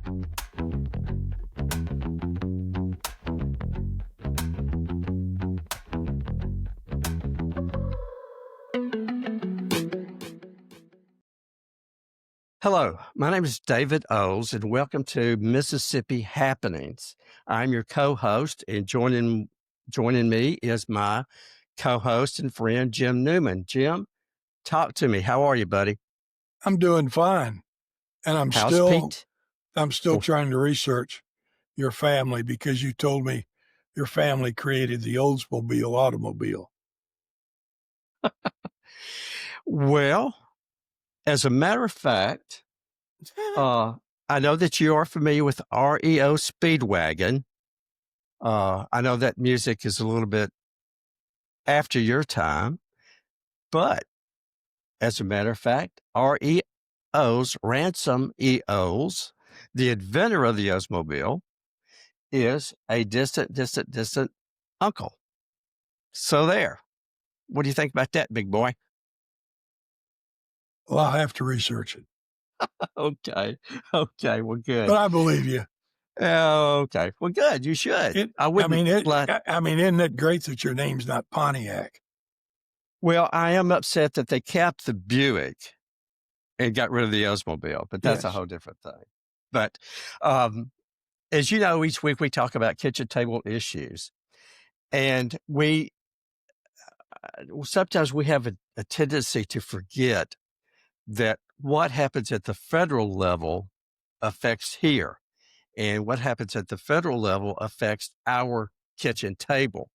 Hello, my name is David Oles, and welcome to Mississippi Happenings. I'm your co-host, and joining me is my co-host and friend, Jim Newman. Jim, talk to me. How are you, buddy? I'm doing fine, and I'm How's still Pete? trying to research your family because you told me your family created the Oldsmobile automobile. Well, as a matter of fact, I know that you are familiar with REO Speedwagon. I know that music is a little bit after your time, but as a matter of fact, REO's Ransom EOs, the inventor of the Oldsmobile, is a distant uncle. So there. What do you think about that, big boy? Well, I'll have to research it. Okay, well, good. But I believe you. Okay, well, good. You should. Isn't it great that your name's not Pontiac? Well, I am upset that they kept the Buick and got rid of the Oldsmobile, but that's a whole different thing. But as you know, each week we talk about kitchen table issues, and sometimes we have a tendency to forget that what happens at the federal level affects here, and what happens at the federal level affects our kitchen table.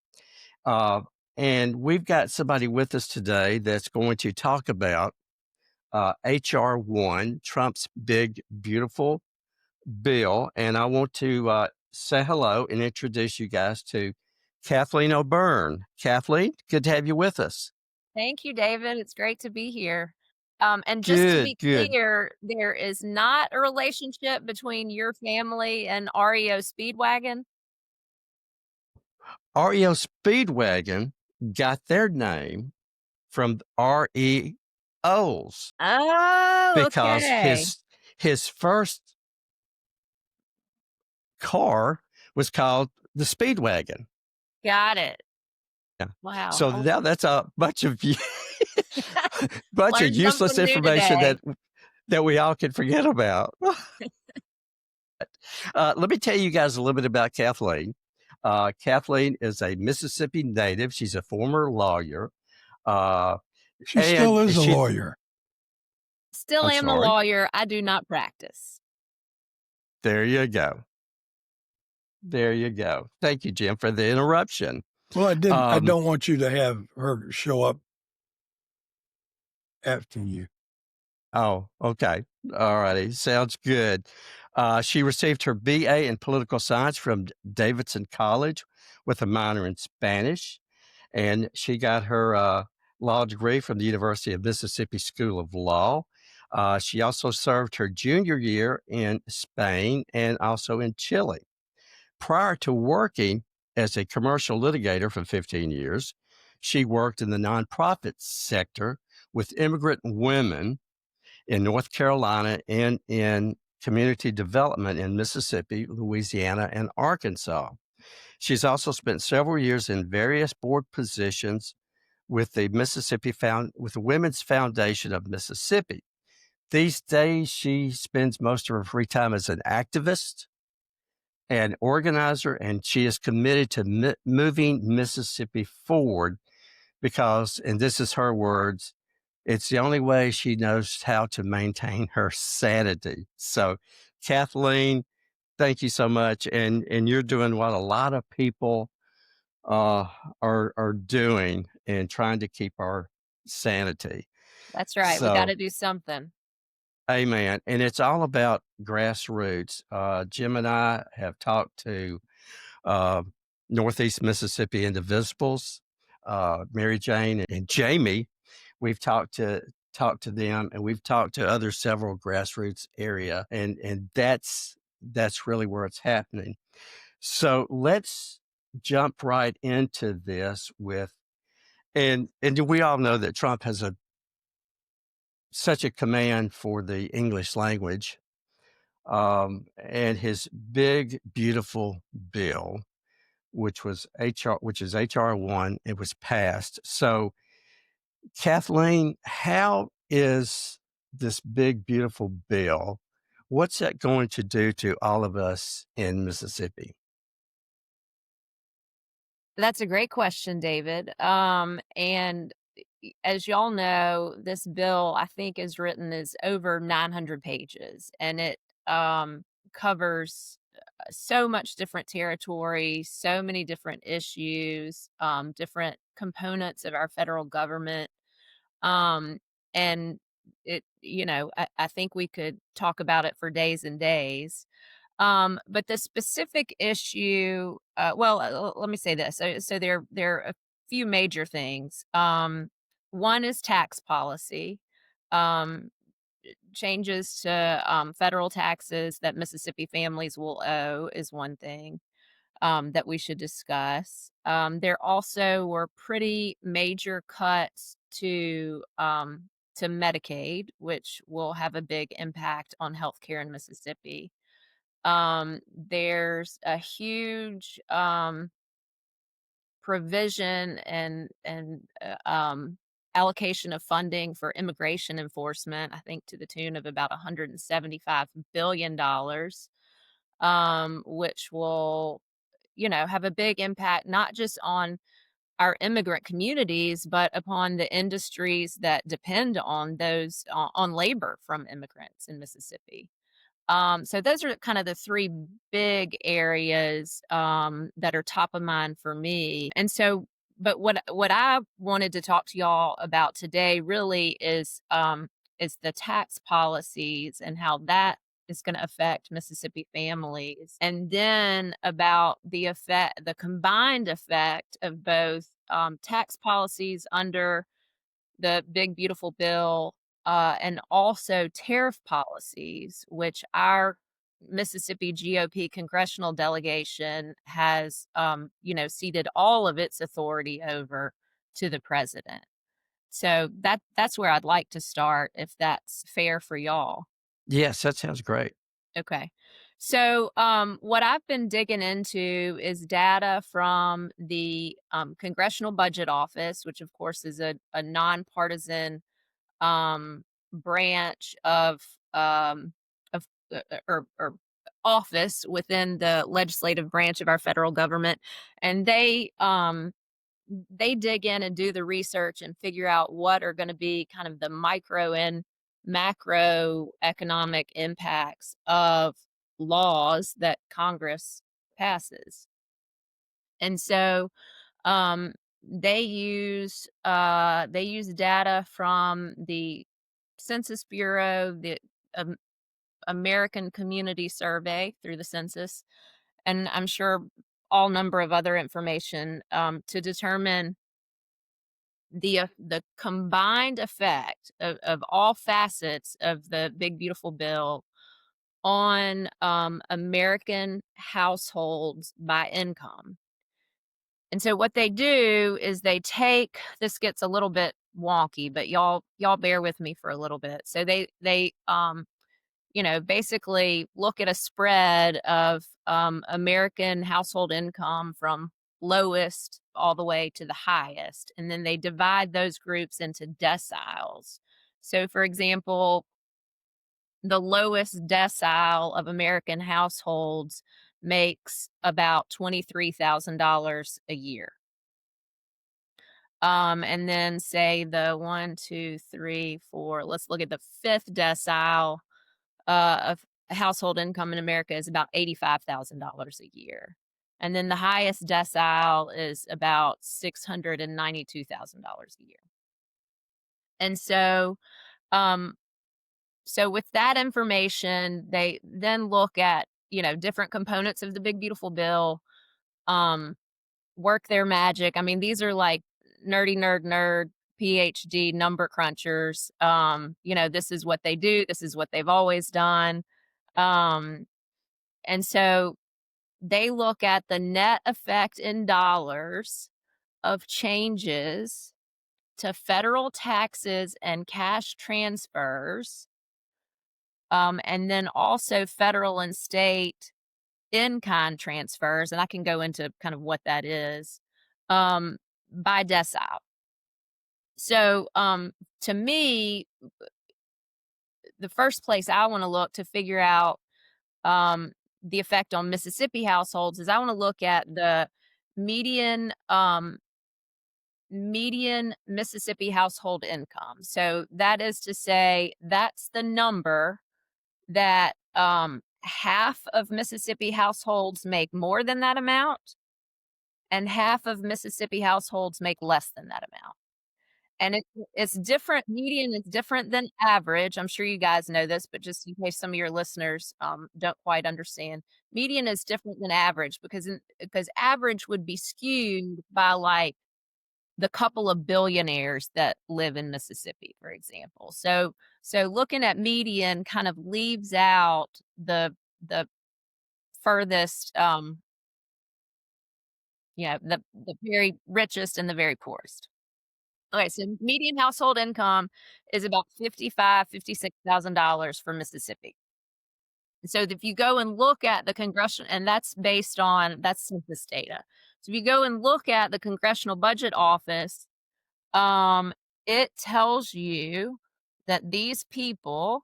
And we've got somebody with us today that's going to talk about HR1, Trump's big, beautiful bill. And I want to say hello and introduce you guys to Kathleen O'Beirne. Kathleen, good to have you with us. Thank you, David. It's great to be here. And just to be clear, there is not a relationship between your family and REO Speedwagon? REO Speedwagon got their name from REOs. Oh, because okay. his first car was called the Speedwagon. Got it. Yeah. Wow. So now that's a bunch of Learned useless something new information today. that we all can forget about. Let me tell you guys a little bit about Kathleen. Kathleen is a Mississippi native. She's a former lawyer. She still is a lawyer. Still am a lawyer. I do not practice. There you go. Thank you, Jim, for the interruption. Well, I didn't. I don't want you to have her show up after you. Oh, okay. All righty. Sounds good. She received her BA in political science from Davidson College with a minor in Spanish, and she got her law degree from the University of Mississippi School of Law. She also served her junior year in Spain and also in Chile. Prior to working as a commercial litigator for 15 years, she worked in the nonprofit sector with immigrant women in North Carolina and in community development in Mississippi, Louisiana, and Arkansas. She's also spent several years in various board positions with the with the Women's Foundation of Mississippi. These days, she spends most of her free time as an activist and organizer, and she is committed to moving Mississippi forward because, and this is her words, it's the only way she knows how to maintain her sanity. So, Kathleen, thank you so much. And you're doing what a lot of people are doing and trying to keep our sanity. That's right. We got to do something. Amen. And it's all about grassroots. Jim and I have talked to Northeast Mississippi Indivisibles, Mary Jane and Jamie. We've talked to them, and we've talked to other several grassroots area, and that's really where it's happening. So let's jump right into this with, and we all know that Trump has such a command for the English language. and his big, beautiful bill, which is HR1, it was passed. So, Kathleen, how is this big, beautiful bill? What's that going to do to all of us in Mississippi? That's a great question, David. And as y'all know, this bill, I think, is over 900 pages, and it covers so much different territory, so many different issues, different components of our federal government. Um, and I think we could talk about it for days and days. But the specific issue, let me say this. So there are a few major things. One is tax policy. Um, Changes to federal taxes that Mississippi families will owe is one thing that we should discuss. There also were pretty major cuts to Medicaid, which will have a big impact on healthcare in Mississippi. There's a huge provision and allocation of funding for immigration enforcement, I think to the tune of about $175 billion, which will, have a big impact not just on our immigrant communities, but upon the industries that depend on those on labor from immigrants in Mississippi. So those are kind of the three big areas that are top of mind for me. And so, but what I wanted to talk to y'all about today really is the tax policies and how that is going to affect Mississippi families, and then about the combined effect of both tax policies under the big beautiful bill, and also tariff policies, which our Mississippi GOP congressional delegation has, ceded all of its authority over to the president. So that's where I'd like to start, if that's fair for y'all. Yes, that sounds great. Okay. So, what I've been digging into is data from the Congressional Budget Office, which of course is a nonpartisan branch of or office within the legislative branch of our federal government, and they dig in and do the research and figure out what are going to be kind of the micro and macroeconomic impacts of laws that Congress passes. And so um, they use data from the Census Bureau, the um, American Community Survey through the census, and I'm sure all number of other information to determine the combined effect of all facets of the big beautiful bill on American households by income. And so what they do is they take, this gets a little bit wonky, but y'all bear with me for a little bit. So they basically look at a spread of American household income from lowest all the way to the highest, and then they divide those groups into deciles. So, for example, the lowest decile of American households makes about $23,000 a year. And then say the 1, 2, 3, 4, let's look at the fifth decile of household income in America is about $85,000 a year. And then the highest decile is about $692,000 a year. And so, so with that information, they then look at, different components of the big beautiful bill, work their magic. I mean, these are like nerd PhD number crunchers. This is what they do. This is what they've always done. And so they look at the net effect in dollars of changes to federal taxes and cash transfers and then also federal and state in-kind transfers, and I can go into kind of what that is, by decile. So, to me, the first place I want to look to figure out the effect on Mississippi households is I want to look at the median median Mississippi household income. So that is to say, that's the number that half of Mississippi households make more than that amount, and half of Mississippi households make less than that amount. And it's different. Median is different than average. I'm sure you guys know this, but just in case some of your listeners don't quite understand, median is different than average because average would be skewed by like the couple of billionaires that live in Mississippi, for example. So looking at median kind of leaves out the furthest, the very richest and the very poorest. Okay, so median household income is about $56,000 for Mississippi. So if you go and look at the congressional, and that's census data. So if you go and look at the Congressional Budget Office, it tells you that these people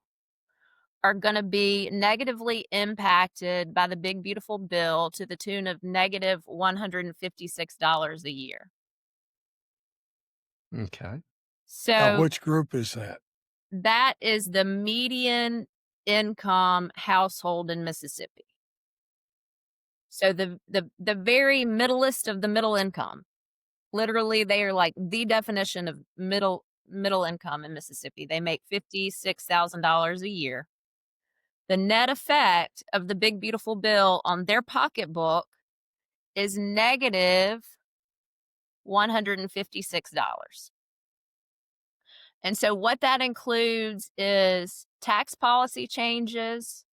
are going to be negatively impacted by the big beautiful bill to the tune of negative $156 a year. Okay. So which group is that? that is the median income household in Mississippi. So the very middlest of the middle income. Literally, they are like the definition of middle income in Mississippi. They make $56,000 a year. The net effect of the big beautiful bill on their pocketbook is negative $156. And so what that includes is tax policy changes,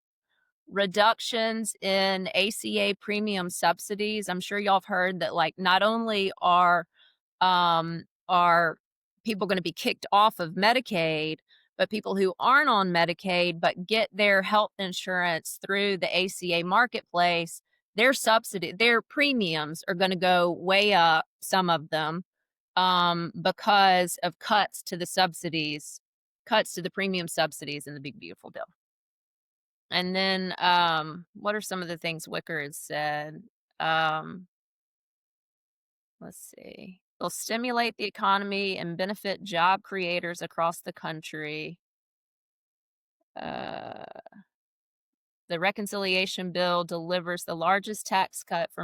reductions in ACA premium subsidies. I'm sure y'all have heard that, like, not only are people going to be kicked off of Medicaid, but people who aren't on Medicaid but get their health insurance through the ACA marketplace, their premiums are going to go way up, some of them, because of cuts to the premium subsidies in the big beautiful bill. And then what are some of the things Wicker has said? Let's see. They'll stimulate the economy and benefit job creators across the country. The reconciliation bill delivers the largest tax cut for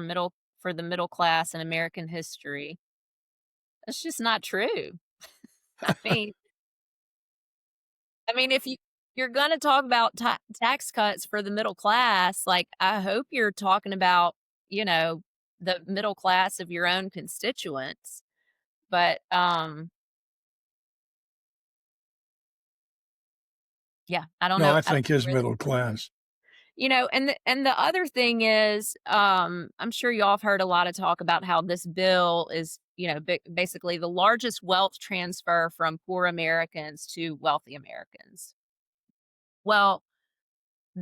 the middle class in American history. That's just not true. I mean, if you're going to talk about tax cuts for the middle class, like, I hope you're talking about, the middle class of your own constituents. But yeah, I don't know. No, I think his middle class. And the other thing is, I'm sure y'all have heard a lot of talk about how this bill is, basically the largest wealth transfer from poor Americans to wealthy Americans. Well,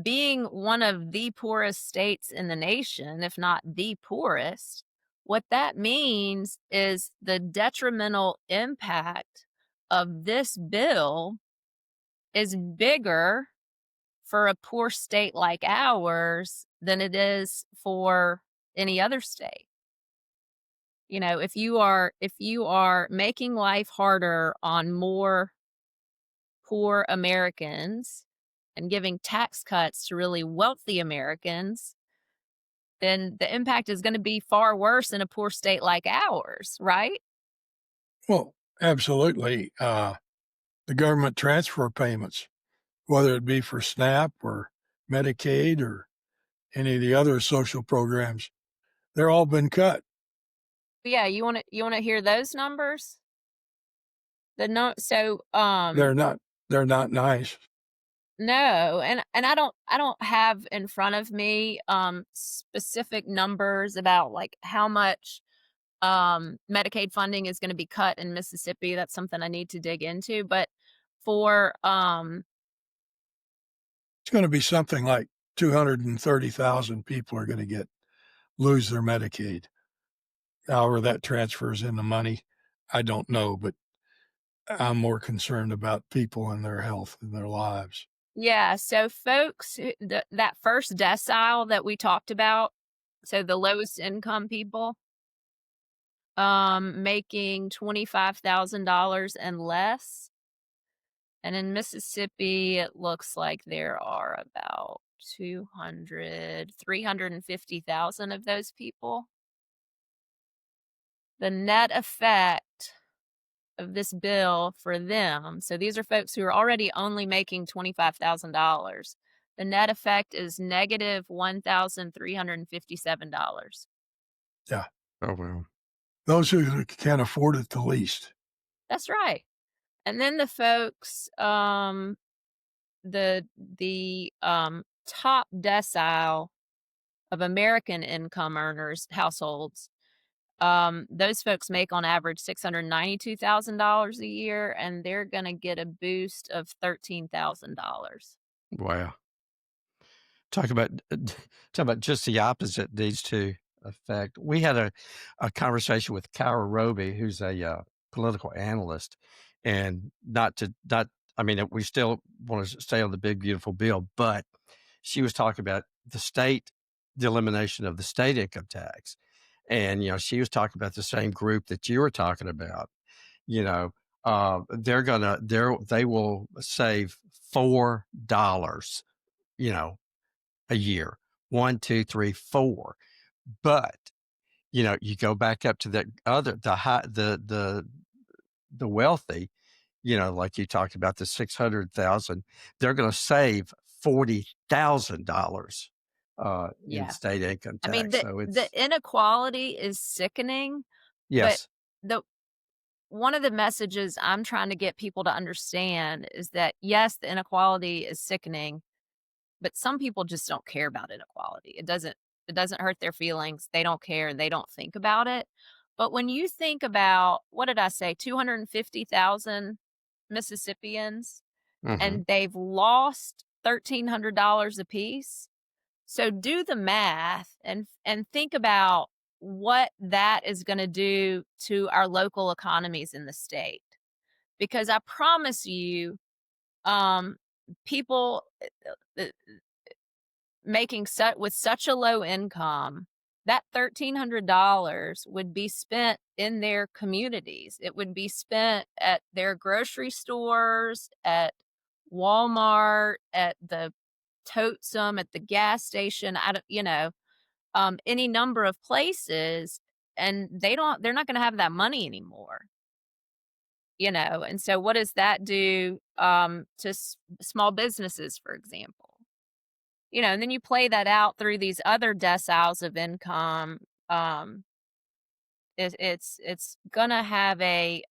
being one of the poorest states in the nation, if not the poorest, what that means is the detrimental impact of this bill is bigger for a poor state like ours than it is for any other state. If you are making life harder on more poor Americans and giving tax cuts to really wealthy Americans, then the impact is going to be far worse in a poor state like ours, right? Well, absolutely. The government transfer payments, whether it be for SNAP or Medicaid or any of the other social programs, they're all been cut. Yeah, you want to hear those numbers? They're not nice. No, and I don't have in front of me specific numbers about like how much Medicaid funding is going to be cut in Mississippi. That's something I need to dig into. But for It's going to be something like 230,000 people are going to lose their Medicaid. However, that transfers into money, I don't know, but I'm more concerned about people and their health and their lives. Yeah, so folks that first decile that we talked about, so the lowest income people, making $25,000 and less. And in Mississippi, it looks like there are about 350,000 of those people. The net effect of this bill for them, so these are folks who are already only making $25,000. The net effect is negative $1,357. Yeah. Oh, well. Those who can afford it the least. That's right. And then the folks, the top decile of American income earners households, those folks make on average $692,000 a year, and they're gonna get a boost of $13,000. Wow. Talk about just the opposite these two affect. We had a conversation with Kyra Roby, who's a political analyst, and not I mean, we still want to stay on the big beautiful bill, but she was talking about the elimination of the state income tax, and she was talking about the same group that you were talking about. You know, they will save $4. You know, a year. 1, 2, 3, 4. But, you go back up to the wealthy, like you talked about the 600,000, they're gonna save $40,000 in Yeah. state income I mean, tax. So the it's inequality is sickening, but yes. the one of the messages I'm trying to get people to understand is that, yes, the inequality is sickening, but some people just don't care about inequality. It doesn't hurt their feelings. They don't care and they don't think about it. But when you think about, what did I say, 250,000 Mississippians, Mhm. and they've lost $1,300 apiece. So do the math and think about what that is going to do to our local economies in the state. Because I promise you, um, people uh, making with such a low income, that $1,300 would be spent in their communities. It would be spent at their grocery stores, at Walmart, at the Totem, at the gas station, I don't, any number of places, and they're not going to have that money anymore. And so what does that do to small businesses, for example? And then you play that out through these other deciles of income. um it's gonna have a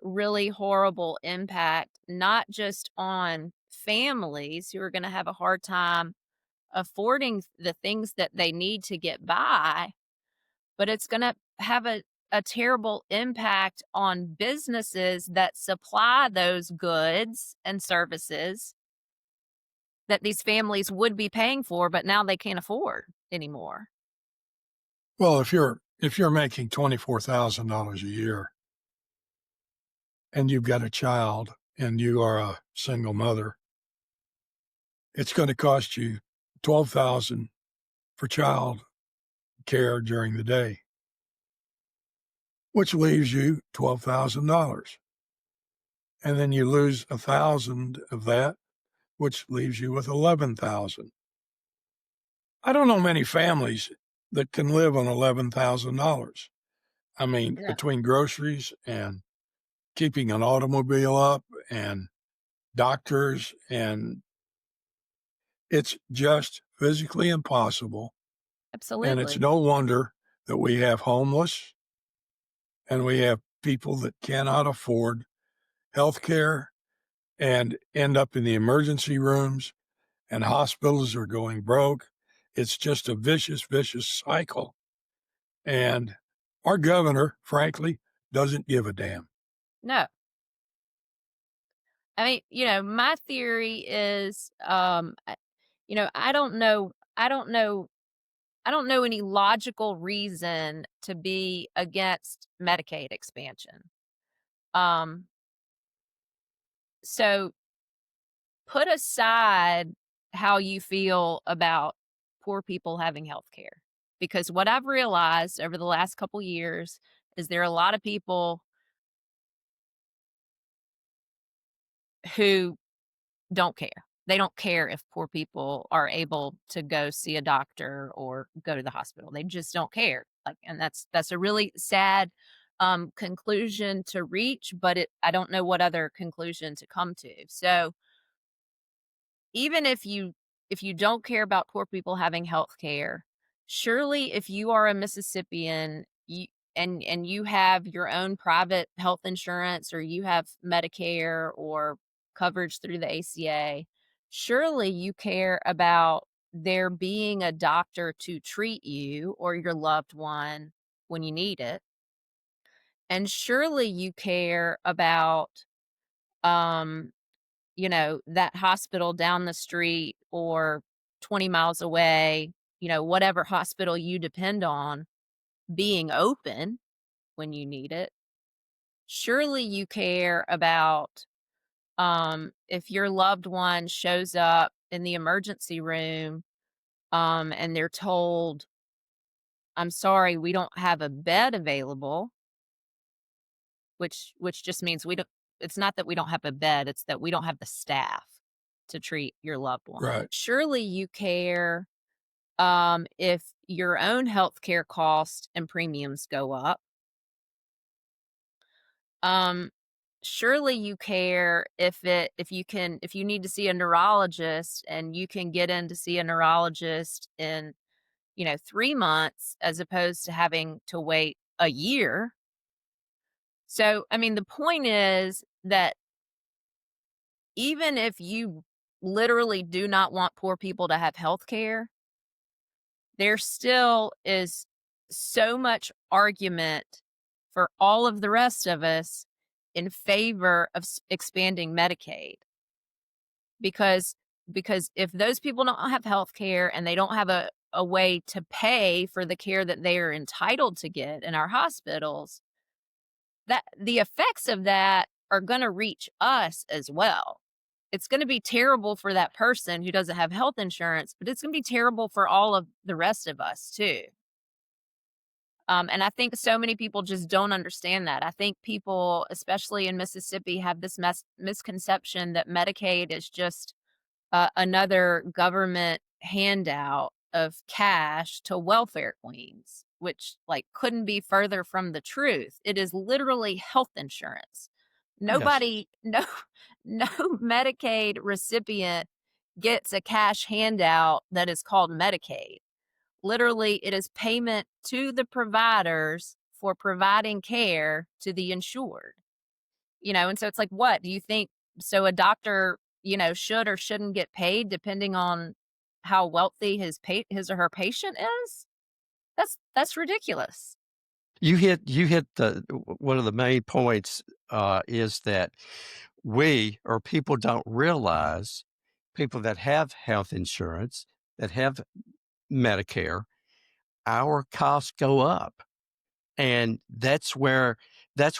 really horrible impact, not just on families who are gonna have a hard time affording the things that they need to get by, but it's gonna have a terrible impact on businesses that supply those goods and services that these families would be paying for, but now they can't afford anymore. Well, if you're making $24,000 a year and you've got a child and you are a single mother, it's going to cost you 12,000 for child care during the day, which leaves you $12,000. And then you lose 1,000 of that, which leaves you with 11,000. I don't know many families that can live on $11,000. I mean, Yeah. between groceries and keeping an automobile up and doctors, and it's just physically impossible. And it's Absolutely. no wonder that we have homeless and we have people that cannot afford health care and end up in the emergency rooms, and hospitals are going broke. It's just a vicious, vicious cycle. And our governor, frankly, doesn't give a damn. No. I mean, my theory is, I don't know, I don't know, I don't know any logical reason to be against Medicaid expansion. Um, so put aside how you feel about poor people having health care, because what I've realized over the last couple years is there are a lot of people who don't care. They don't care if poor people are able to go see a doctor or go to the hospital. They just don't care. Like, and that's a really sad conclusion to reach, but I don't know what other conclusion to come to. So even if you don't care about poor people having health care, surely if you are a Mississippian, and you have your own private health insurance, or you have Medicare or coverage through the ACA, surely you care about there being a doctor to treat you or your loved one when you need it. And surely you care about um that hospital down the street or 20 miles away, whatever hospital you depend on, being open when you need it. Surely you care about if your loved one shows up in the emergency room and they're told, "I'm sorry, we don't have a bed available," which just means we don't it's not that we don't have a bed, it's that we don't have the staff to treat your loved one. Right. Surely you care if your own healthcare costs and premiums go up. Um, surely you care if you need to see a neurologist and you can get in to see a neurologist in 3 months as opposed to having to wait a year. So, I mean, the point is that even if you literally do not want poor people to have health care, there still is so much argument for all of the rest of us in favor of expanding Medicaid, because if those people don't have health care and they don't have a way to pay for the care that they are entitled to get in our hospitals, that the effects of that are going to reach us as well. It's going to be terrible for that person who doesn't have health insurance, but it's going to be terrible for all of the rest of us too. And I think so many people just don't understand that. I think people, especially in Mississippi, have this misconception that Medicaid is just another government handout of cash to welfare queens, which like couldn't be further from the truth. It is literally health insurance. Yes. Nobody, no, no Medicaid recipient gets a cash handout that is called Medicaid. Literally, it is payment to the providers for providing care to the insured. And so it's like, what do you think? So a doctor, should or shouldn't get paid depending on how wealthy his or her patient is? That's ridiculous. You hit one of the main points, is that we or people don't realize, people that have health insurance, that have Medicare, our costs go up. And that's where the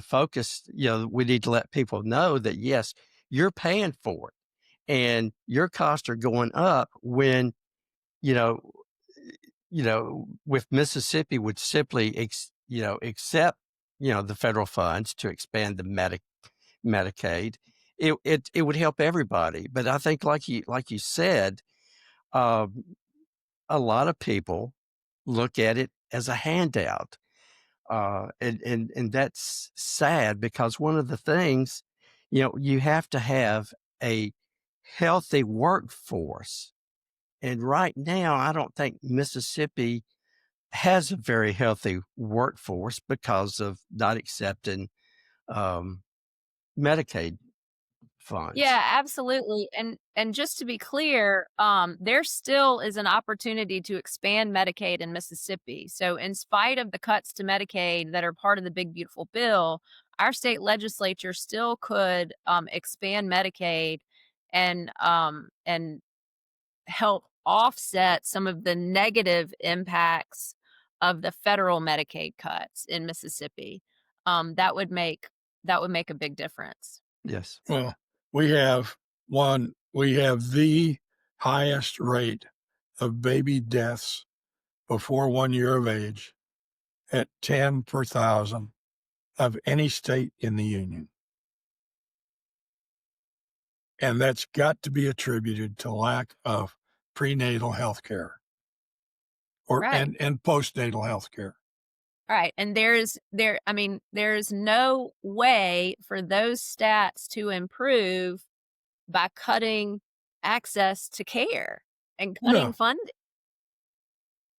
focus, we need to let people know that, yes, you're paying for it and your costs are going up when, you know, with Mississippi would simply, accept, the federal funds to expand the Medicaid. It would help everybody. But I think, like you said, um, a lot of people look at it as a handout. And that's sad, because one of the things, you have to have a healthy workforce. And right now, I don't think Mississippi has a very healthy workforce because of not accepting um, Medicaid funds. Yeah, absolutely. And just to be clear, there still is an opportunity to expand Medicaid in Mississippi. So in spite of the cuts to Medicaid that are part of the big beautiful bill, our state legislature still could expand Medicaid and help offset some of the negative impacts of the federal Medicaid cuts in Mississippi. That would make a big difference. Yes. Well, we have the highest rate of baby deaths before 1 year of age at 10 per thousand of any state in the union. And that's got to be attributed to lack of prenatal health care Right. and postnatal health care. Right. And there's no way for those stats to improve by cutting access to care and cutting No, funding.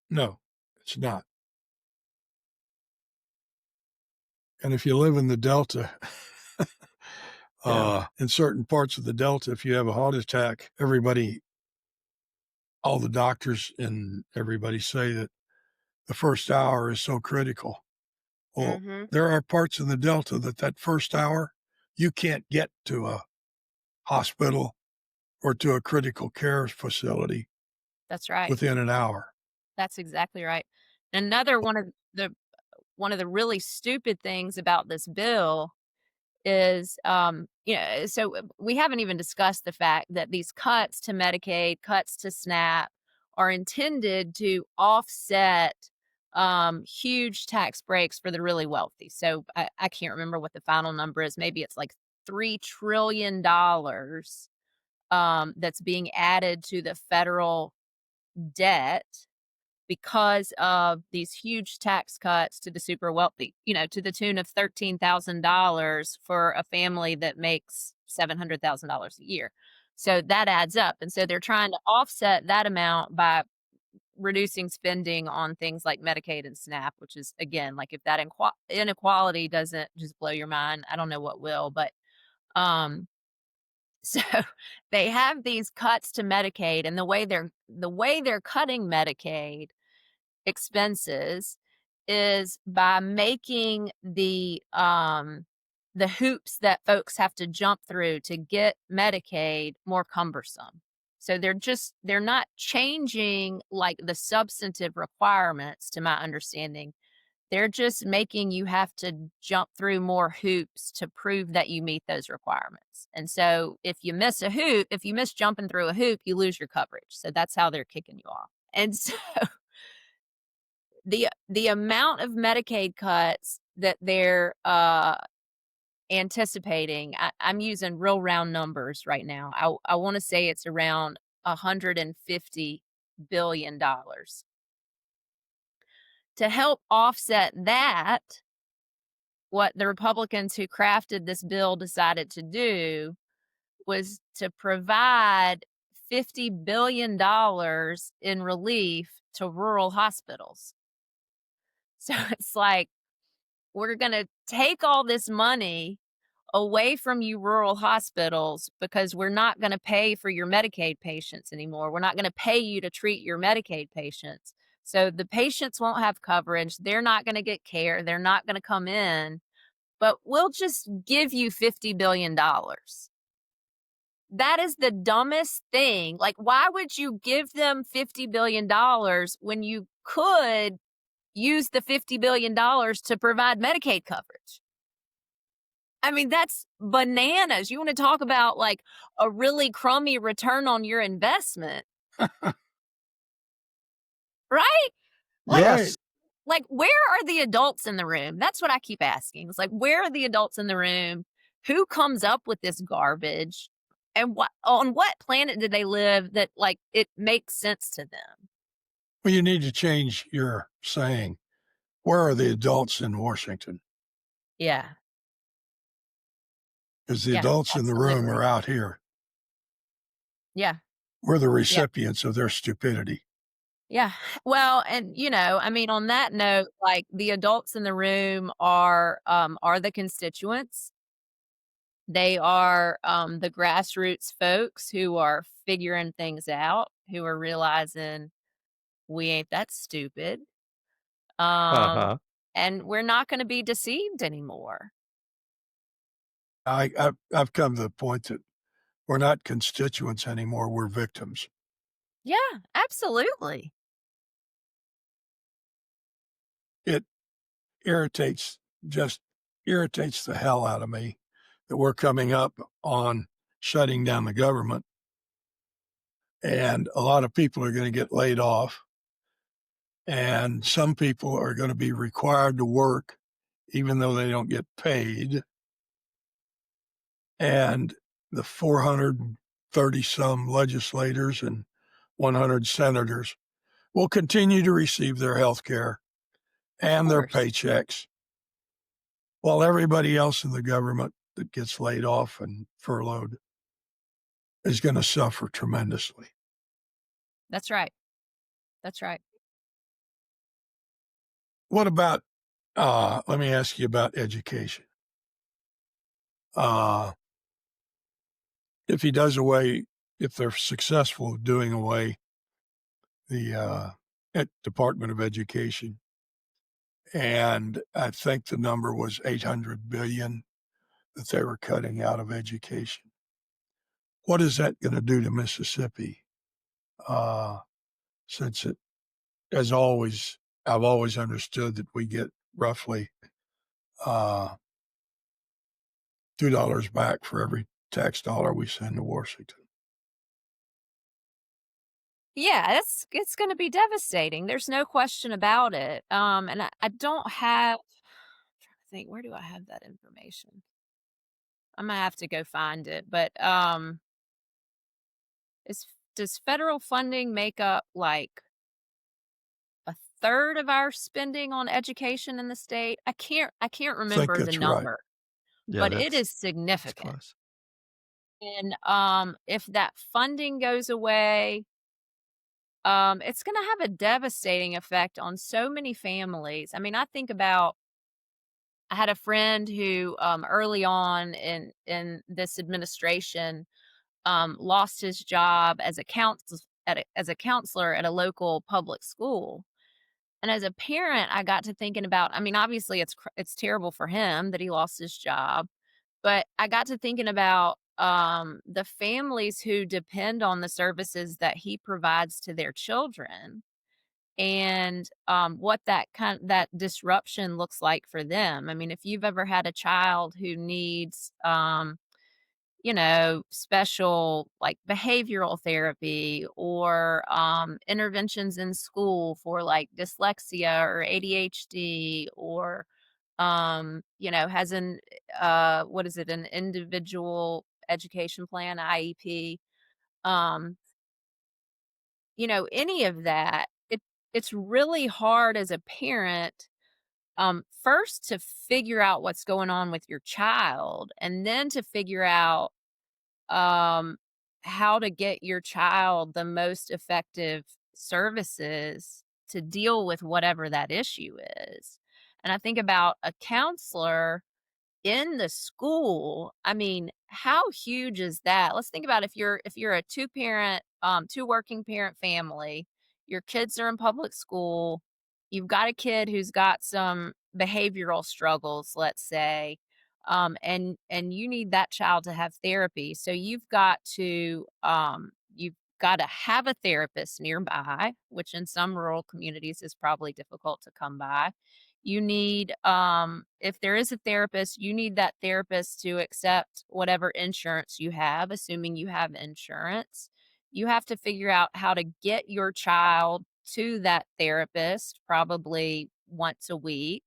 no, it's not. And if you live in the Delta, Yeah. in certain parts of the Delta, if you have a heart attack, all the doctors and everybody say that the first hour is so critical. Well, Mhm. there are parts in the Delta that first hour, you can't get to a hospital or to a critical care facility That's right. within an hour. That's exactly right. Another one of the really stupid things about this bill is, so we haven't even discussed the fact that these cuts to Medicaid, cuts to SNAP are intended to offset huge tax breaks for the really wealthy. So I can't remember what the final number is. Maybe it's like $3 trillion that's being added to the federal debt because of these huge tax cuts to the super wealthy, to the tune of $13,000 for a family that makes $700,000 a year. So that adds up. And so they're trying to offset that amount by reducing spending on things like Medicaid and SNAP, which is, again, like if that inequality doesn't just blow your mind, I don't know what will. But um, so they have these cuts to Medicaid, and the way they're cutting Medicaid expenses is by making the hoops that folks have to jump through to get Medicaid more cumbersome. So they're not changing like the substantive requirements, to my understanding. They're just making you have to jump through more hoops to prove that you meet those requirements. And so if you miss jumping through a hoop, you lose your coverage. So that's how they're kicking you off. And so the amount of Medicaid cuts that they're anticipating, I'm using real round numbers right now. I want to say it's around $150 billion. To help offset that, what the Republicans who crafted this bill decided to do was to provide $50 billion in relief to rural hospitals. So it's like, we're going to take all this money away from you rural hospitals because we're not going to pay for your Medicaid patients anymore. We're not going to pay you to treat your Medicaid patients. So the patients won't have coverage. They're not going to get care. They're not going to come in, but we'll just give you $50 billion. That is the dumbest thing. Like, why would you give them $50 billion when you could use the $50 billion to provide Medicaid coverage? I mean, that's bananas. You want to talk about like a really crummy return on your investment, right? Like, Yes. Right. where are the adults in the room? That's what I keep asking. It's like, where are the adults in the room? Who comes up with this garbage? And on what planet do they live that like it makes sense to them? Well, you need to change your saying. Where are the adults in Washington? Yeah. Because the Yeah, adults in the room absolutely. are out here. Yeah. We're the Yeah. recipients of their stupidity. Yeah. Well, and I mean, on that note, like the adults in the room are the constituents. They are the grassroots folks who are figuring things out, who are realizing we ain't that stupid. Um Uh-huh. and we're not going to be deceived anymore. I've come to the point that we're not constituents anymore, we're victims. Yeah, absolutely. It irritates just irritates the hell out of me that we're coming up on shutting down the government, and a lot of people are gonna get laid off, and some people are gonna be required to work even though they don't get paid, and the 430 some legislators and 100 senators will continue to receive their health care Of and their course. paychecks, while everybody else in the government that gets laid off and furloughed is going to suffer tremendously. That's right. That's right. What about, let me ask you about education. Uh, if he does away, if they're successful doing away the Department of Education, and I think the number was 800 billion that they were cutting out of education. What is that going to do to Mississippi? Uh, since it, as always, I've always understood that we get roughly uh, $2 back for every tax dollar we send to Washington. Yeah, it's going to be devastating. There's no question about it. And I don't have. I'm trying to think. Where do I have that information? I might have to go find it. But is does federal funding make up like a third of our spending on education in the state? I can't I think remember the that's right. number, Yeah, but it is that's significant. close. And if that funding goes away, it's going to have a devastating effect on so many families. I mean, I had a friend who early on in this administration lost his job as as a counselor at a local public school. And as a parent, I got to thinking about, I mean, obviously it's terrible for him that he lost his job, but I got to thinking about the families who depend on the services that he provides to their children, and what that disruption looks like for them. I mean, if you've ever had a child who needs special like behavioral therapy or interventions in school for like dyslexia or ADHD, or has what is it, an individual education plan, IEP, um, any of that, it's really hard as a parent, first to figure out what's going on with your child, and then to figure out um, how to get your child the most effective services to deal with whatever that issue is. And I think about a counselor in the school. I mean, how huge is that? Let's think about if you're a two working parent family, your kids are in public school, you've got a kid who's got some behavioral struggles, let's say, and you need that child to have therapy. So you've got to have a therapist nearby, which in some rural communities is probably difficult to come by. You need, if there is a therapist, you need that therapist to accept whatever insurance you have, assuming you have insurance. You have to figure out how to get your child to that therapist probably once a week.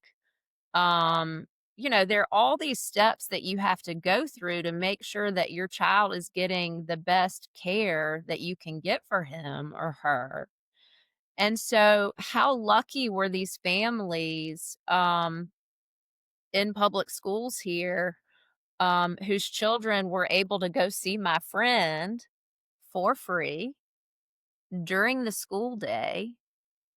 Um, there are all these steps that you have to go through to make sure that your child is getting the best care that you can get for him or her. And so, how lucky were these families in public schools here, whose children were able to go see my friend for free during the school day?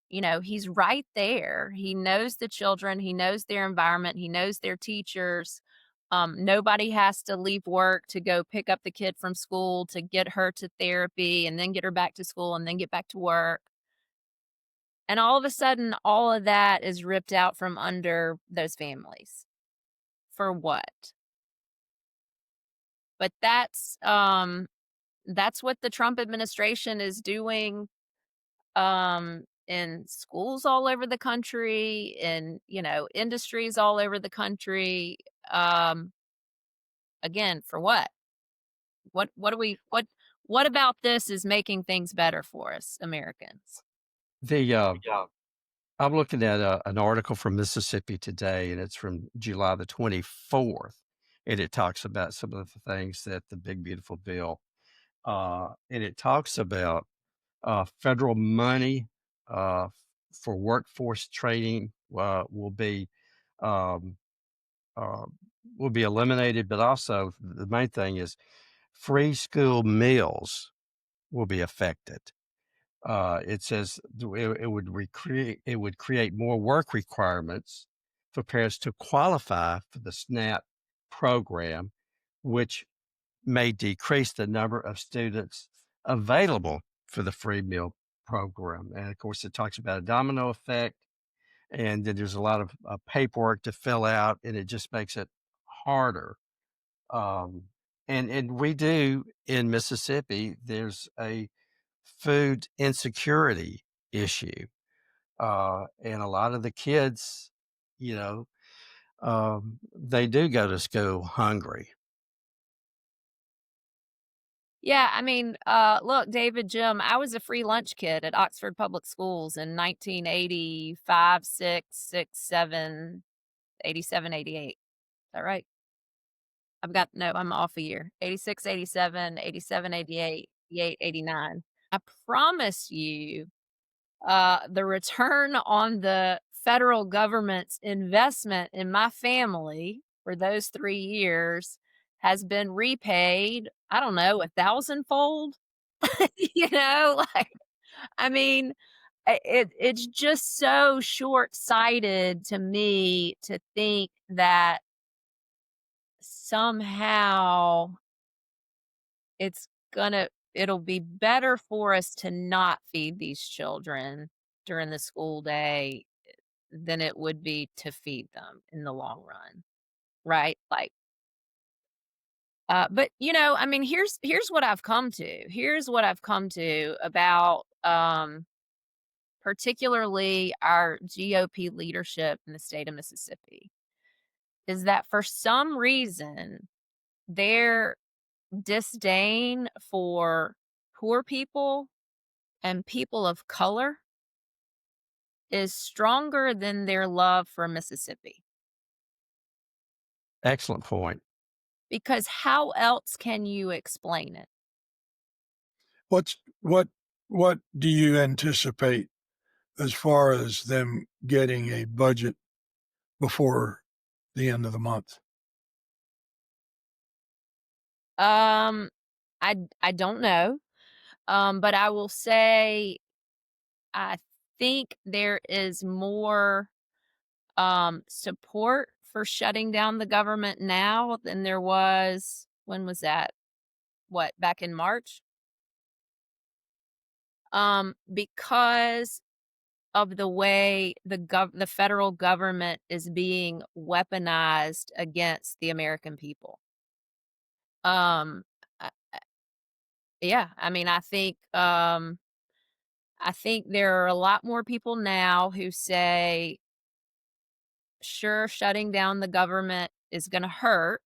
He's right there. He knows the children, he knows their environment, he knows their teachers. Nobody has to leave work to go pick up the kid from school to get her to therapy and then get her back to school and then get back to work. And all of a sudden, all of that is ripped out from under those families. For what? but that's what the Trump administration is doing in schools all over the country, in, industries all over the country. Um, Again, for what? What about this is making things better for us Americans? The I'm looking at an article from Mississippi Today, and it's from July the 24th, and it talks about some of the things that the big beautiful bill, and it talks about federal money uh, for workforce training um, uh, will be eliminated, but also the main thing is free school meals will be affected. It says it would create more work requirements for parents to qualify for the SNAP program, which may decrease the number of students available for the free meal program. And of course, it talks about a domino effect, and then there's a lot of paperwork to fill out, and it just makes it harder. Um, and we do in Mississippi. There's a food insecurity issue, and a lot of the kids, you know, they do go to school hungry. Yeah, I mean, look, David, Jim, I was a free lunch kid at Oxford Public Schools in 1985, 6, 6, 7, 87, 88. Is that right? I'm off a year. 86, 87, 87, 88, 88, 89. I promise you, the return on the federal government's investment in my family for those 3 years has been repaid, I don't know, 1,000-fold? Like, I mean, it's just so short-sighted to me to think that somehow it'll be better for us to not feed these children during the school day than it would be to feed them in the long run, right? Like, but I mean, here's what I've come to. Here's what I've come to about particularly our GOP leadership in the state of Mississippi is that for some reason their disdain for poor people and people of color is stronger than their love for Mississippi. Excellent point. Because how else can you explain it? What do you anticipate as far as them getting a budget before the end of the month? I don't know. But I will say I think there is more support for shutting down the government now than there was, when was that? What, back in March? Because of the way the federal government is being weaponized against the American people. Um, I, yeah, I mean, I think there are a lot more people now who say, sure, shutting down the government is going to hurt.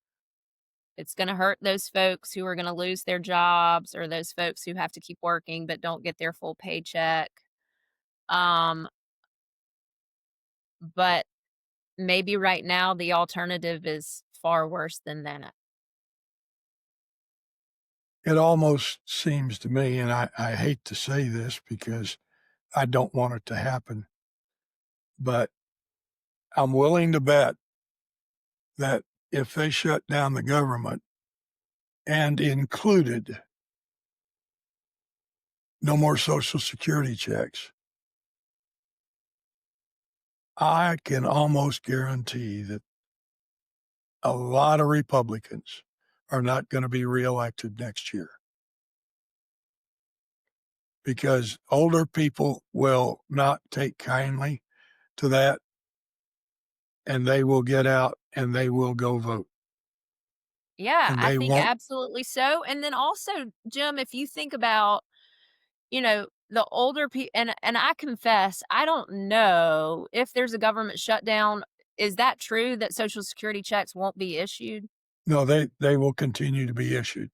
It's going to hurt those folks who are going to lose their jobs, or those folks who have to keep working but don't get their full paycheck. But maybe right now the alternative is far worse than that. It almost seems to me, and I hate to say this because I don't want it to happen, but I'm willing to bet that if they shut down the government and included no more Social Security checks, I can almost guarantee that a lot of Republicans are not going to be reelected next year, because older people will not take kindly to that, and they will get out and they will go vote. Yeah, and I they think won't. absolutely so. And then also, Jim, if you think about, the older people, and I confess, I don't know if there's a government shutdown. Is that true that Social Security checks won't be issued? No, they will continue to be issued.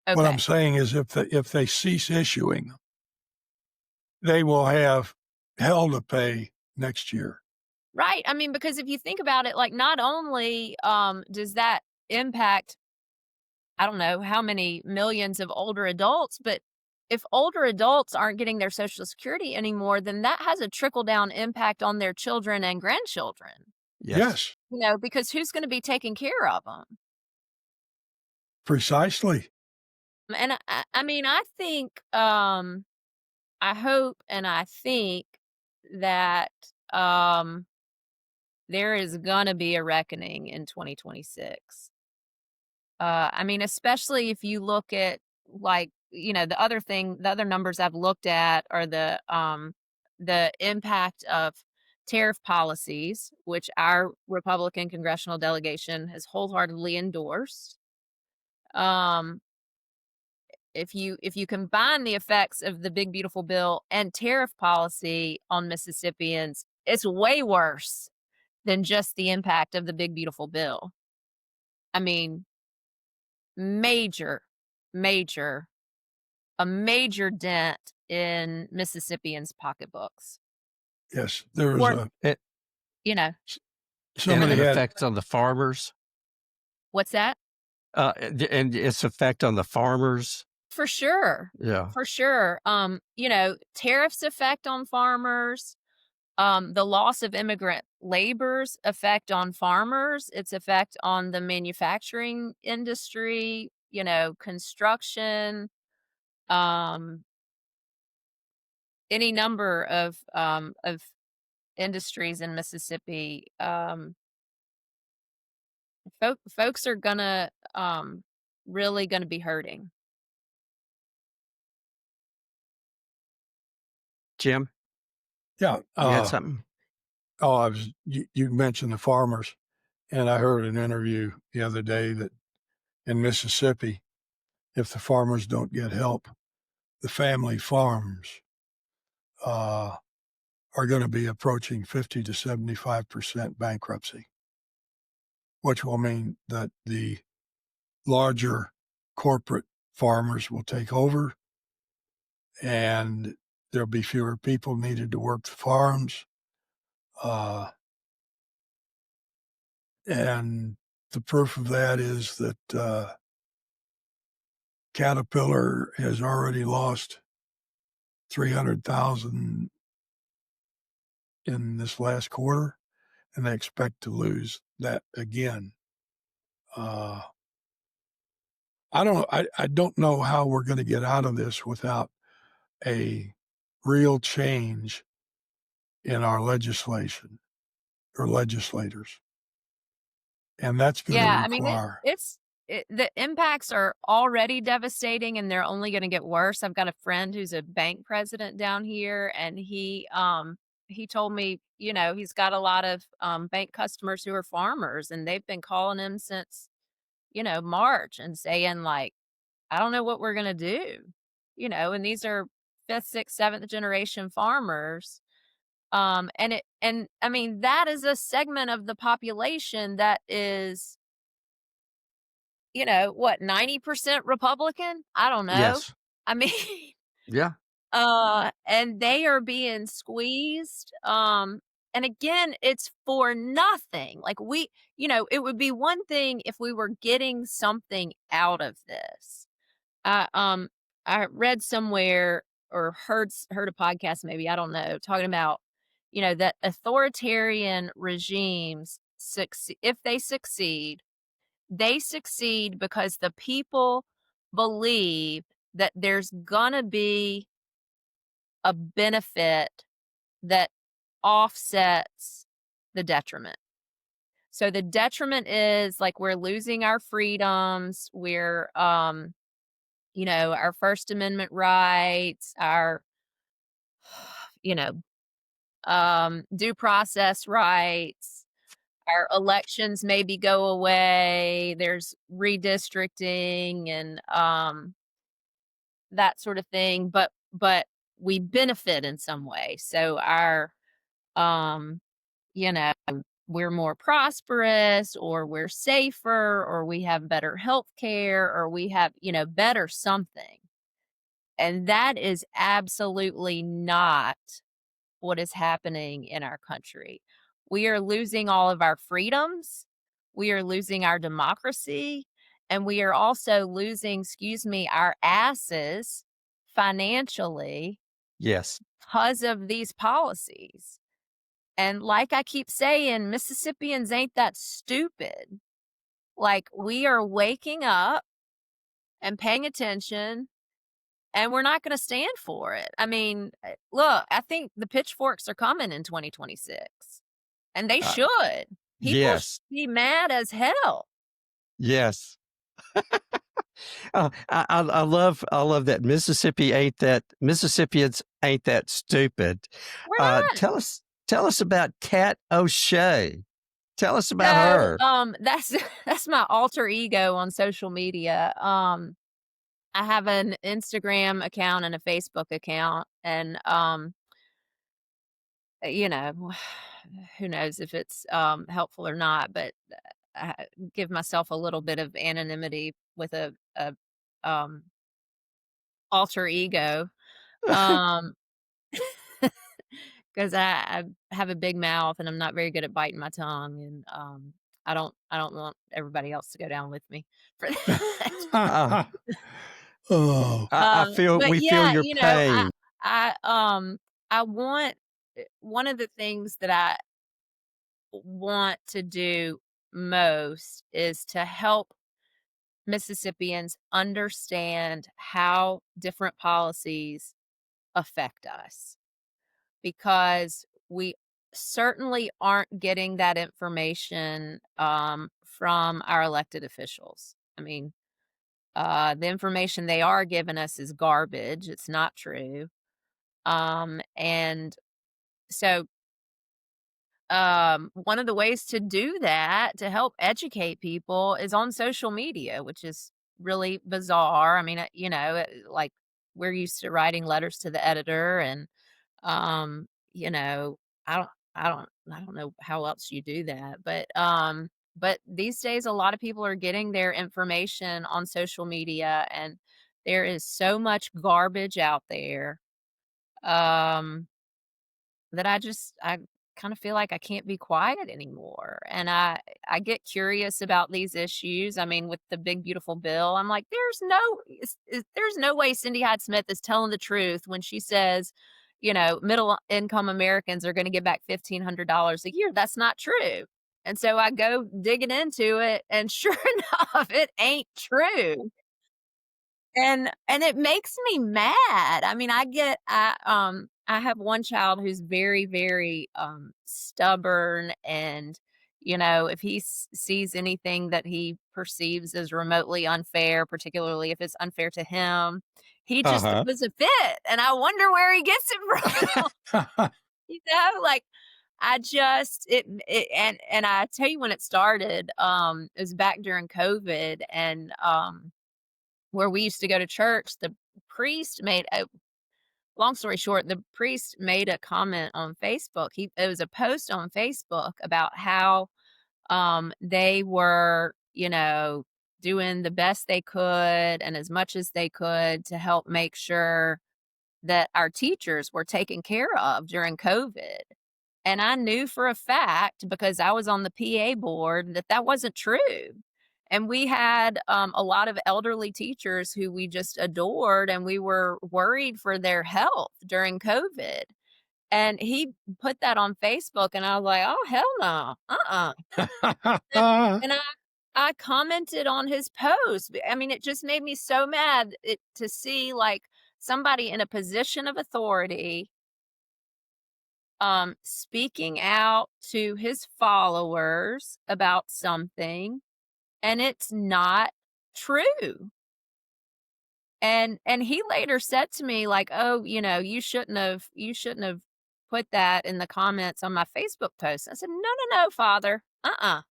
What I'm Okay. saying is if they cease issuing, they will have hell to pay next year. Right. I mean, because if you think about it, like not only does that impact, I don't know how many millions of older adults, but if older adults aren't getting their Social Security anymore, then that has a trickle down impact on their children and grandchildren. Yes. Yes, Because who's going to be taking care of them? precisely. And I mean, I think, I hope and I think that there is going to be a reckoning in 2026. I mean, especially if you look at like, the other numbers I've looked at are the impact of tariff policies, which our Republican congressional delegation has wholeheartedly endorsed. Um, if you combine the effects of the big beautiful bill and tariff policy on Mississippians, it's way worse than just the impact of the big beautiful bill. I mean, major, major, a major dent in Mississippians' pocketbooks. Yes, there was Or, a It, somebody and had effects on the farmers. what's that? And its effect on the farmers. For sure. Yeah. For sure. Tariffs effect on farmers, the loss of immigrant labor's effect on farmers, its effect on the manufacturing industry, construction, um, any number of industries in Mississippi. Folks are gonna really gonna be hurting. Jim, yeah. you had something? You mentioned the farmers, and I heard an interview the other day that in Mississippi, if the farmers don't get help, the family farms uh, are going to be approaching 50 to 75% bankruptcy, which will mean that the larger corporate farmers will take over and there'll be fewer people needed to work the farms. Uh, and the proof of that is that Caterpillar has already lost 300,000 in this last quarter, and they expect to lose that again. I don't know how we're going to get out of this without a real change in our legislation or legislators, and that's going to Yeah, I mean require. the impacts are already devastating and they're only going to get worse. I've got a friend who's a bank president down here, and he told me, he's got a lot of bank customers who are farmers, and they've been calling him since, March, and saying like, I don't know what we're going to do. And these are fifth, sixth, seventh generation farmers. And I mean, that is a segment of the population that is, what, 90% Republican? I don't know. Yes. I mean, Yeah. and they are being squeezed. And again, it's for nothing. Like it would be one thing if we were getting something out of this. I read somewhere or heard a podcast, maybe, I don't know, talking about, that authoritarian regimes succeed. If they succeed because the people believe that there's gonna be a benefit that offsets the detriment. So the detriment is like we're losing our freedoms, we're our First Amendment rights, our you know, due process rights, our elections maybe go away. There's redistricting and that sort of thing, but we benefit in some way. So our um you know, we're more prosperous or we're safer or we have better health care or we have, better something. And that is absolutely not what is happening in our country. We are losing all of our freedoms. We are losing our democracy. And we are also losing, our asses financially Yes. because of these policies. And like I keep saying, Mississippians ain't that stupid. Like, we are waking up and paying attention, and we're not going to stand for it. I mean, look, I think the pitchforks are coming in 2026, and they Uh, should. People should yes. be mad as hell. Yes. I love that Mississippians ain't that stupid. We're not. Tell us about Kat O'Shea. Tell us about So, her. that's that's my alter ego on social media. I have an Instagram account and a Facebook account, and you know, who knows if it's helpful or not, but I give myself a little bit of anonymity with a um alter ego. Um because I have a big mouth and I'm not very good at biting my tongue, and I don't want everybody else to go down with me for that. Uh, Oh, I feel But we feel yeah, your pain. I want one of the things that I want to do most is to help Mississippians understand how different policies affect us, because we certainly aren't getting that information from our elected officials. I mean, the information they are giving us is garbage. It's not true. And so one of the ways to do that, to help educate people, is on social media, which is really bizarre. I mean, like, we're used to writing letters to the editor, and um, you know, I don't know how else you do that, but these days a lot of people are getting their information on social media, and there is so much garbage out there. Um that I kind of feel like I can't be quiet anymore. And I get curious about these issues. I mean, with the big beautiful bill, I'm like, there's no way Cindy Hyde Smith is telling the truth when she says, middle income Americans are going to get back $1,500 a year. That's not true. And so I go digging into it, and sure enough, it ain't true. And it makes me mad. I mean, I have one child who's very, very, stubborn, and, if he sees anything that he perceives as remotely unfair, particularly if it's unfair to him, he just Uh-huh. throws a fit, and I wonder where he gets it from. Like, I just and I tell you when it started, it was back during COVID, and, where we used to go to church, the priest made a long story short, the priest made a comment on Facebook. It was a post on Facebook about how they were, doing the best they could and as much as they could to help make sure that our teachers were taken care of during COVID. And I knew for a fact, because I was on the PA board, that that wasn't true. And we had a lot of elderly teachers who we just adored, and we were worried for their health during COVID. And he put that on Facebook, and I was like, oh, hell no. And I commented on his post. I mean, it just made me so mad to see, like, somebody in a position of authority speaking out to his followers about something, and it's not true. And he later said to me, like, oh, you shouldn't have put that in the comments on my Facebook post. I said, no, no, no, father, uh-uh.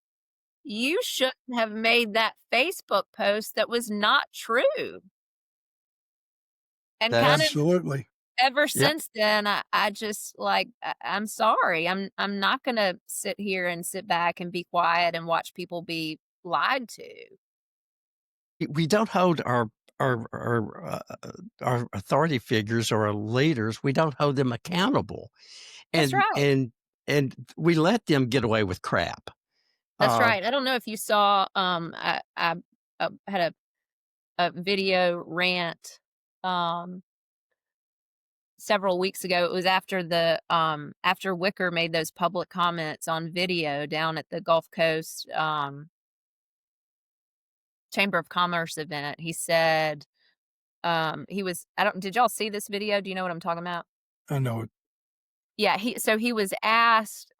You shouldn't have made that Facebook post that was not true. And kind of That's Absolutely. ever yeah. since then, I just like, I'm sorry. I'm not gonna sit back and be quiet and watch people be lied to. We don't hold our authority figures or our leaders, we don't hold them accountable, That's and right. and and we let them get away with crap. That's Uh, right. I don't know if you saw, I had a video rant, um, several weeks ago. It was after after Wicker made those public comments on video down at the Gulf Coast, Chamber of Commerce event. He said, he was I don't did y'all see this video? Do you know what I'm talking about? I know it. Yeah, he was asked,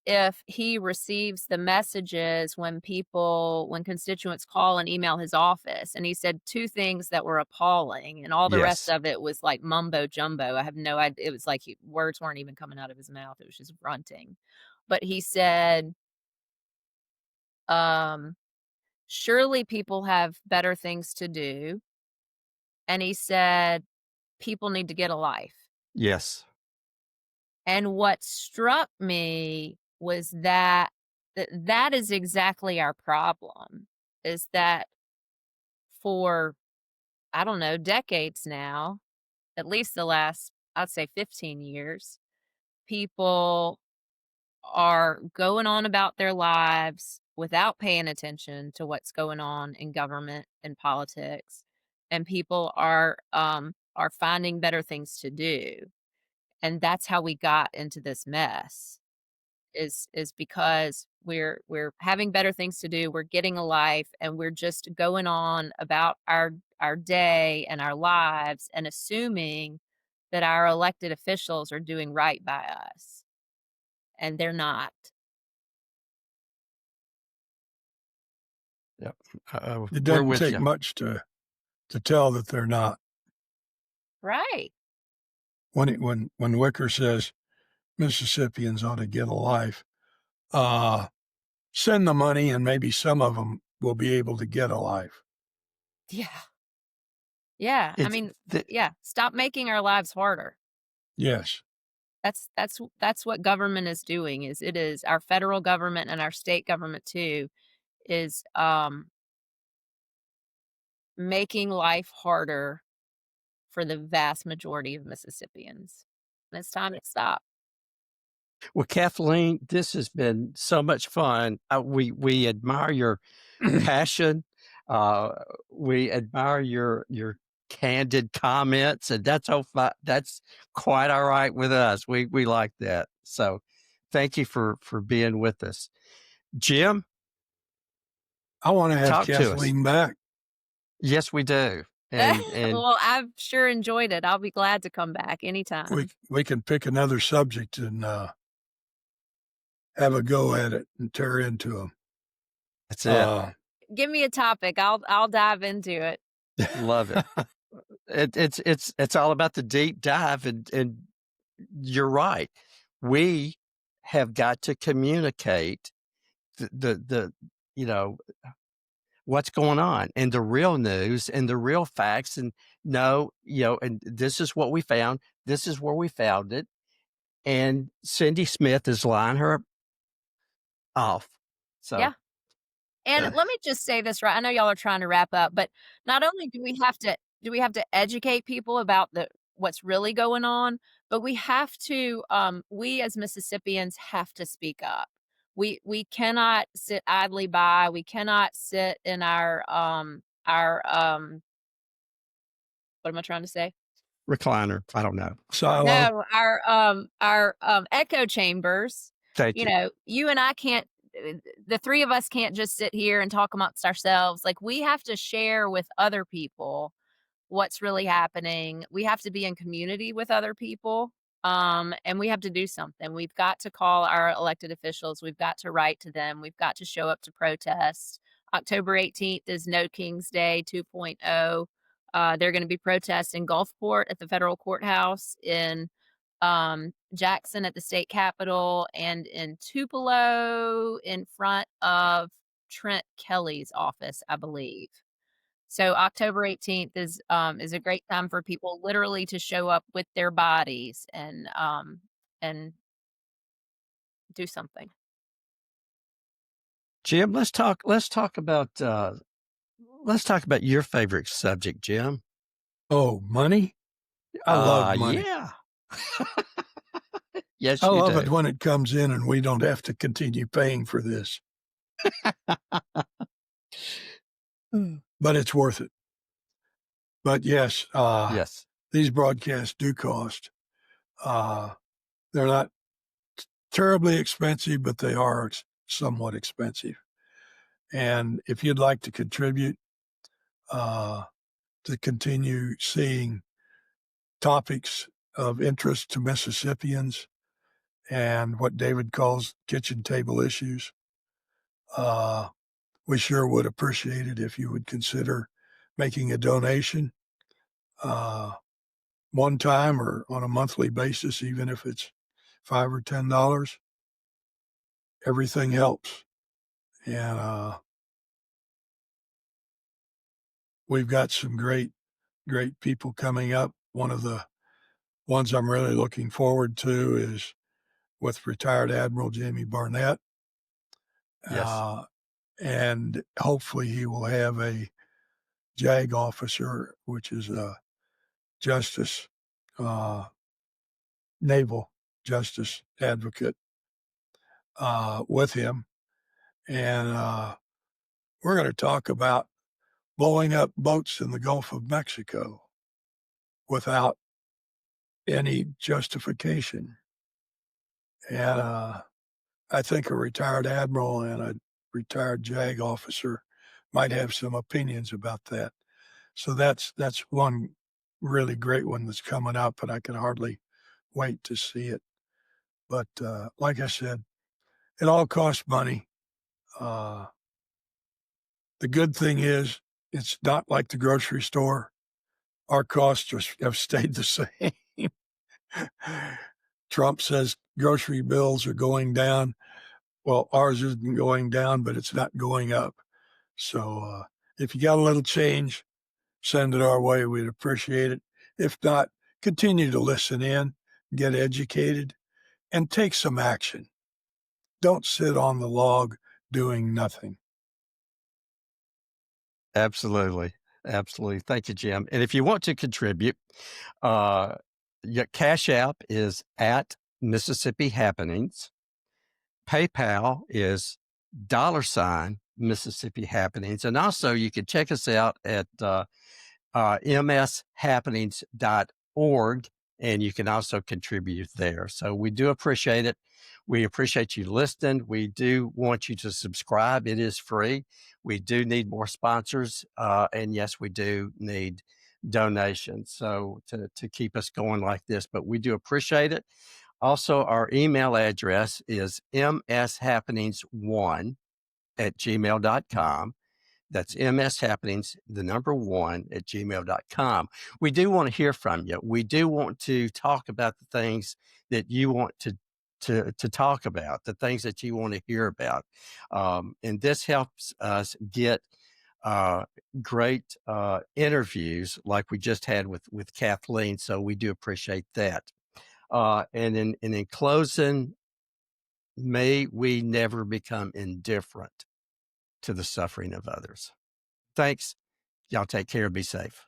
if he receives the messages when constituents call and email his office, and he said 2 things that were appalling, and all the rest yes, of it was like mumbo jumbo. I have no idea. It was like words weren't even coming out of his mouth, it was just grunting. But he said, um, "Surely people have better things to do," and he said, "People need to get a life." yes, And what struck me was that is exactly our problem, is that for, I don't know, decades now, at least the last, I'd say 15 years, people are going on about their lives without paying attention to what's going on in government and politics, and people are finding better things to do. And that's how we got into this mess. Is because we're having better things to do, we're getting a life, and we're just going on about our day and our lives and assuming that our elected officials are doing right by us, and they're not. yep, It we're doesn't with take you. much to tell that they're not. Right. When Wicker says Mississippians ought to get a life, uh, send the money and maybe some of them will be able to get a life. Yeah. Yeah, I It's mean, the yeah, stop making our lives harder. Yes. That's what government is doing, is it is our federal government and our state government too, is, making life harder for the vast majority of Mississippians. And it's time to stop. well, Kathleen, this has been so much fun. We admire your passion. Uh, we admire your candid comments, and that's quite all right with us. We like that. So, thank you for being with us, Jim. I want to have Talk to us. Kathleen back. Yes, we do. And Well, I've sure enjoyed it. I'll be glad to come back We anytime. we can pick another subject and have a go at it and tear into them. that's it. Give me a topic. I'll dive into it. Love it. It's all about the deep dive, and you're right. We have got to communicate the you know what's going on and the real news and the real facts, and no, and this is what we found. This is where we found it. And Cindy Smith is lying her off. Yeah. So And uh, let me just say this, right? I know y'all are trying to wrap up, but not only do we have to educate people about what's really going on, but we as Mississippians have to speak up. We cannot sit idly by. We cannot sit in our what am I trying to say? recliner. I don't know. Silo. No, our echo chambers. Thank you. You and I can't, the 3 of us can't just sit here and talk amongst ourselves. Like, we have to share with other people what's really happening. We have to be in community with other people, and we have to do something. We've got to call our elected officials. We've got to write to them. We've got to show up to protest. October 18th is No King's Day 2.0. They're going to be protesting Gulfport at the federal courthouse in Jackson at the state capitol, and in Tupelo in front of Trent Kelly's office, I believe. So October 18th is a great time for people literally to show up with their bodies and do something. Jim, let's talk about your favorite subject, Jim. Oh, money? I love money. Yeah. Yes, I you love do. it when it comes in and we don't have to continue paying for this. But it's worth it. But yes, Yes. these broadcasts do cost. They're not terribly expensive, but they are somewhat expensive. And if you'd like to contribute to continue seeing topics of interest to Mississippians and what David calls kitchen table issues, we sure would appreciate it if you would consider making a donation one time or on a monthly basis, even if it's $5 or $10. Everything helps. And we've got some great people coming up. One of the ones I'm really looking forward to is with retired Admiral Jamie Barnett. Yes. And hopefully he will have a JAG officer, which is a justice, naval justice advocate, with him. And we're going to talk about blowing up boats in the Gulf of Mexico without any justification. And I think a retired admiral and a retired JAG officer might have some opinions about that. So that's one really great one that's coming up, and I can hardly wait to see it. But like I said, it all costs money. The good thing is it's not like the grocery store. Our costs have stayed the same. Trump says grocery bills are going down. Well, ours isn't going down, but it's not going up. So if you got a little change, send it our way. We'd appreciate it. If not, continue to listen in, get educated, and take some action. Don't sit on the log doing nothing. Absolutely. Absolutely. Thank you, Jim. And if you want to contribute, your Cash App is at Mississippi Happenings. PayPal is $Mississippi Happenings. And also you can check us out at mshappenings.org, and you can also contribute there. So we do appreciate it. We appreciate you listening. We do want you to subscribe. It is free. We do need more sponsors. And yes, we do need donations so to keep us going like this, but we do appreciate it. Also, our email address is mshappenings1@gmail.com. That's mshappenings, the number 1@gmail.com. We do want to hear from you. We do want to talk about the things that you want to talk about, the things that you want to hear about. And this helps us get great interviews like we just had with Kathleen. So we do appreciate that. And in closing, may we never become indifferent to the suffering of others. Thanks. Y'all take care. Be safe.